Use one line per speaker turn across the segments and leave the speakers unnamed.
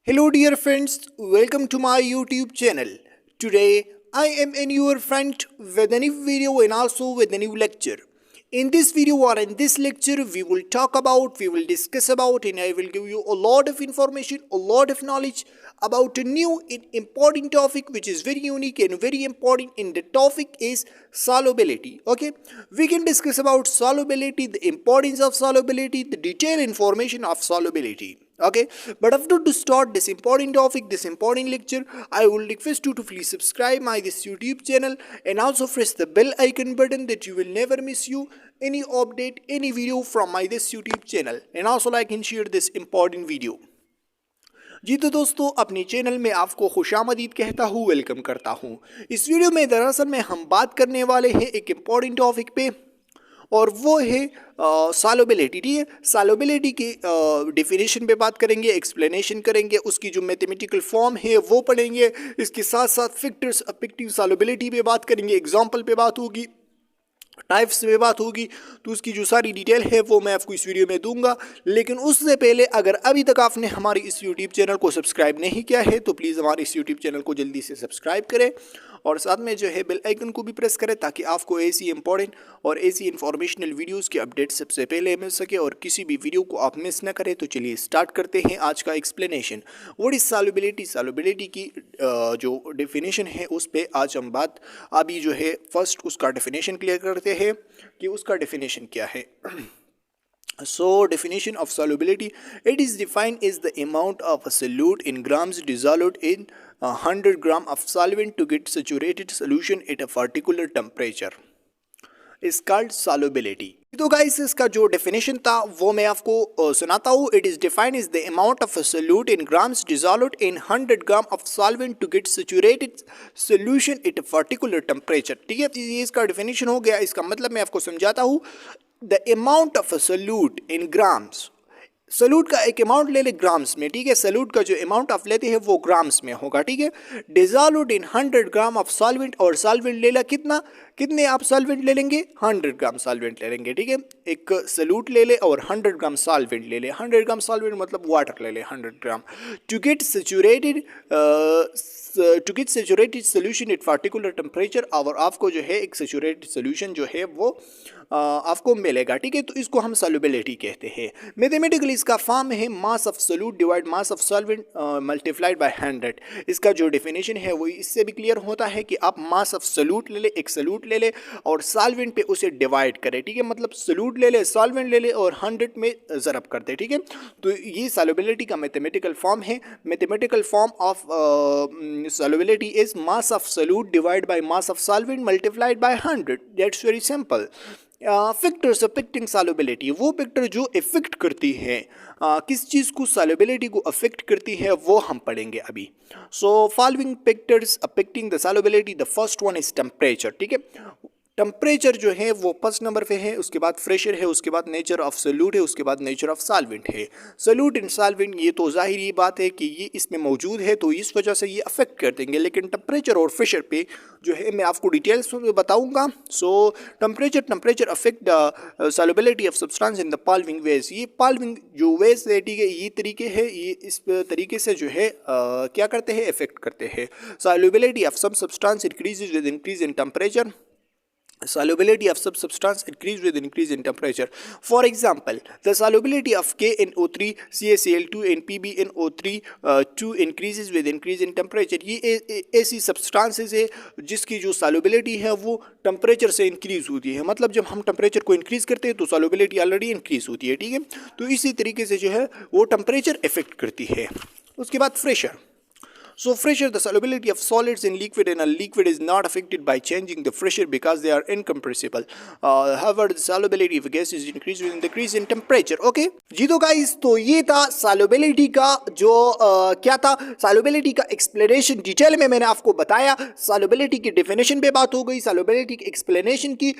Hello dear friends, welcome to my YouTube channel. Today I am a your friend with a new video and also with a new lecture. In this video or in this lecture we will discuss about and I will give you a lot of information, a lot of knowledge about a new and important topic which is very unique and very important, and the topic is solubility. Okay, we can discuss about solubility, the importance of solubility, the detailed information of solubility. Okay, but after to start this important topic, this important lecture, I will request you to please subscribe my this YouTube channel and also press the bell icon button that you will never miss you any update, any video from my this YouTube channel, and also like and share this important video. जी तो दोस्तों, अपने channel में आपको खुशामदीद कहता हूँ, welcome करता हूँ। इस वीडियो में दरअसल में हम बात करने वाले हैं एक इम्पॉर्टेंट टॉपिक पे, और वो है सॉल्युबिलिटी। ठीक है, सॉल्युबिलिटी की डेफिनेशन पे बात करेंगे, एक्सप्लेनेशन करेंगे, उसकी जो मैथमेटिकल फॉर्म है वो पढ़ेंगे, इसके साथ साथ फैक्टर्स अफेक्टिव सॉल्युबिलिटी पे बात करेंगे, एग्जांपल पे बात होगी, टाइप्स में बात होगी, तो उसकी जो सारी डिटेल है वो मैं आपको इस वीडियो में दूंगा। लेकिन उससे पहले अगर अभी तक आपने हमारे इस यूट्यूब चैनल को सब्सक्राइब नहीं किया है तो प्लीज़ हमारे इस यूट्यूब चैनल को जल्दी से सब्सक्राइब करें और साथ में जो है बेल आइकन को भी प्रेस करें ताकि आपको ऐसी इंपॉर्टेंट और ऐसी इंफॉर्मेशनल वीडियोस की अपडेट सबसे पहले मिल सके और किसी भी वीडियो को आप मिस ना करें। तो चलिए स्टार्ट करते हैं आज का explanation. What is solubility? Solubility की जो डेफिनेशन है उस पर आज हम बात अभी जो है फर्स्ट उसका डेफिनेशन क्लियर करते हैं कि उसका डेफिनेशन क्या है। So definition of solubility, it is defined as the amount of a solute in grams dissolved in 100 gram of solvent to get saturated solution at a particular temperature is called solubility. तो guys इसका जो definition था वो मैं आपको सुनाता हूँ। It is defined is the amount of solute in grams dissolved in 100 gram of solvent to get saturated solution at a particular temperature. ठीक है, ये इसका डेफिनेशन हो गया। इसका मतलब मैं आपको समझाता हूँ। The amount of solute in grams, solute का एक अमाउंट ले ले ग्राम्स में। ठीक है, सल्यूट का जो अमाउंट आप लेते हैं वो ग्राम्स में होगा। ठीक है, dissolved in 100 gram of solvent, और सॉल्वेंट ले ला कितने आप सॉल्वेंट ले लेंगे? 100 ग्राम सॉल्वेंट ले लेंगे। ठीक है, एक सल्यूट ले ले और 100 ग्राम सॉल्वेंट ले ले। 100 ग्राम सॉल्वेंट मतलब वाटर ले ले 100 gram. To get saturated solution at particular temperature, और आपको जो है एक सैचुरेटेड सोल्यूशन जो है वो आपको मिलेगा। ठीक है, तो इसको हम सॉल्युबिलिटी कहते हैं। मैथमेटिकली इसका फॉर्म है mass of solute divide mass of solvent multiplied by 100। इसका जो डेफिनेशन है वो इससे भी क्लियर होता है कि आप मास ऑफ सोल्यूट ले ले, एक सोल्यूट ले ले और सॉल्वेंट पे उसे डिवाइड करें। ठीक है, मतलब सोल्यूट ले ले, सॉल्वेंट ले ले और 100 में ज़रब कर दे। ठीक है, तो ये सॉल्युबिलिटी का मैथमेटिकल फॉर्म है। Mathematical form of solubility is mass of solute divided by mass of solvent multiplied by 100. That's very simple. Factors affecting solubility, वो फैक्टर जो इफेक्ट करती है किस चीज़ को, सॉल्युबिलिटी को अफेक्ट करती है, वो हम पढ़ेंगे अभी। So following factors affecting the solubility, the first one is temperature. ठीक है, टेम्परेचर जो है वो फर्स्ट नंबर पे है, उसके बाद प्रेशर है, उसके बाद नेचर ऑफ सोल्यूट है, उसके बाद नेचर ऑफ सॉल्वेंट है। सोल्यूट एंड सॉल्वेंट ये तो जाहिर बात है कि ये इसमें मौजूद है तो इस वजह से ये अफेक्ट कर देंगे, लेकिन टेम्परेचर और प्रेशर पे जो है मैं आपको डिटेल्स में बताऊंगा। सो temperature affect the solubility of substance in the following veg. ये फॉलोइंग जो वेज है, ठीक है, ये तरीके है, ये इस तरीके से जो है क्या करते हैं, इफेक्ट करते हैं। Solubility of some substance increases with increase in temperature. Solubility of some substance increase with increase in temperature. For example, the solubility of KNO3, CaCl2 and PbNO3 increases with increase in temperature. ये ऐसी substances है जिसकी जो solubility है वो temperature से increase होती है। मतलब जब हम temperature को increase करते हैं तो solubility already increase होती है। ठीक है, तो इसी तरीके से जो है वो temperature affect करती है। उसके बाद pressure. So pressure, the solubility of solids in liquid, and a liquid is not affected by changing the pressure because they are incompressible. However, the solubility of gas is increased with decrease in temperature. Okay, जी तो guys, तो ये था solubility का जो क्या था, solubility का explanation detail में मैंने आपको बताया। solubility की definition पे बात हो गई, solubility की explanation की,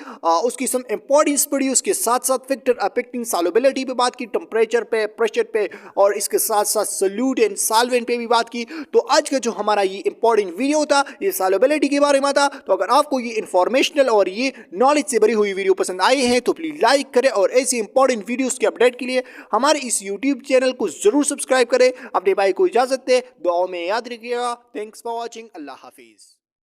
उसकी some importance पड़ी, उसके साथ साथ factor affecting solubility पे बात की, temperature पे, pressure पे, और इसके साथ साथ solute and solvent पे भी बात की। तो आज आज का जो हमारा ये इंपॉर्टेंट वीडियो था ये सॉल्युबिलिटी के बारे में था। तो अगर आपको ये इंफॉर्मेशनल और ये नॉलेज से भरी हुई वीडियो पसंद आई है तो प्लीज लाइक करें और ऐसी इंपॉर्टेंट वीडियोस के अपडेट के लिए हमारे इस यूट्यूब चैनल को जरूर सब्सक्राइब करें। अपने भाई को इजाजत दे, दुआओं में याद रखिएगा। Thanks for watching. Allah Hafiz.